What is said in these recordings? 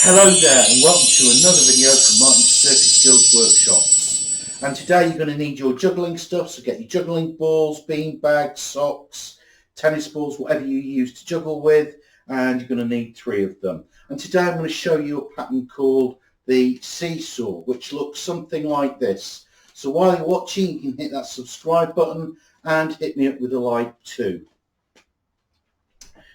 Hello there and welcome to another video from Martin's Circus Skills Workshops. And today you're going to need your juggling stuff, so get your juggling balls, bean bags, socks, tennis balls, whatever you use to juggle with, and you're going to need 3 of them. And today I'm going to show you a pattern called the seesaw, which looks something like this. So while you're watching, you can hit that subscribe button and hit me up with a like too.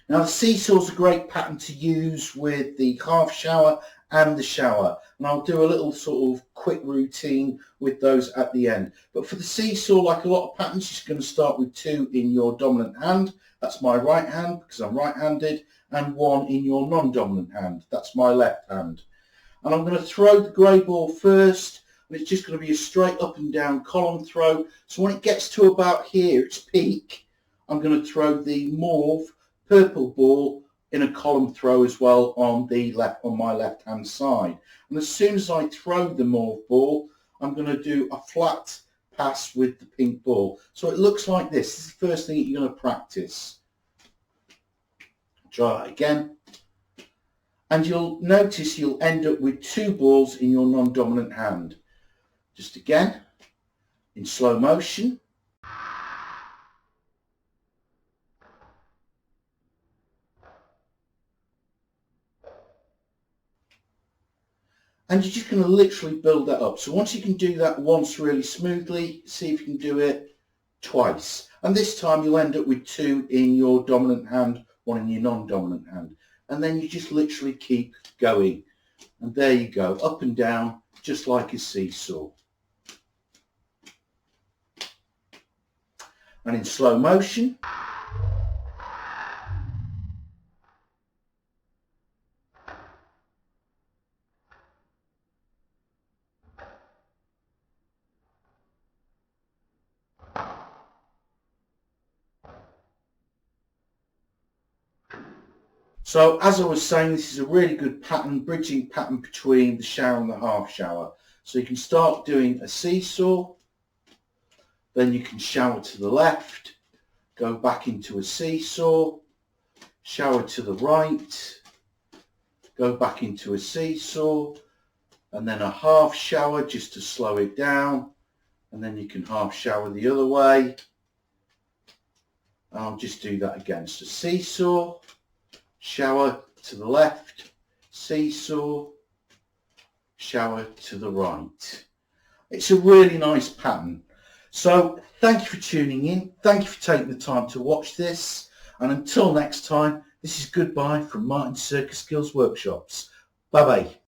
Now the seesaw is a great pattern to use with the half shower and the shower, and I'll do a little sort of quick routine with those at the end. But for the seesaw, like a lot of patterns, you're going to start with 2 in your dominant hand. That's my right hand because I'm right-handed, and 1 in your non-dominant hand. That's my left hand. And I'm going to throw the grey ball first, and it's just going to be a straight up and down column throw. So when it gets to about here, its peak, I'm going to throw the mauve purple ball in a column throw as well on my left hand side. And as soon as I throw the mauve ball, I'm going to do a flat pass with the pink ball. So it looks like this. This is the first thing that you're going to practice. Try that again. And you'll notice you'll end up with 2 balls in your non-dominant hand. Just again, in slow motion. And you're just going to literally build that up. So once you can do that once really smoothly, see if you can do it twice. And this time you'll end up with 2 in your dominant hand, 1 in your non-dominant hand. And then you just literally keep going. And there you go, up and down, just like a seesaw. And in slow motion. So as I was saying, this is a really good pattern, bridging pattern between the shower and the half shower. So you can start doing a seesaw, then you can shower to the left, go back into a seesaw, shower to the right, go back into a seesaw, and then a half shower just to slow it down, and then you can half shower the other way. I'll just do that again. So seesaw, shower to the left, seesaw, shower to the right. It's a really nice pattern. So thank you for tuning in. Thank you for taking the time to watch this. And until next time, this is goodbye from Martin's Circus Skills Workshops. Bye bye.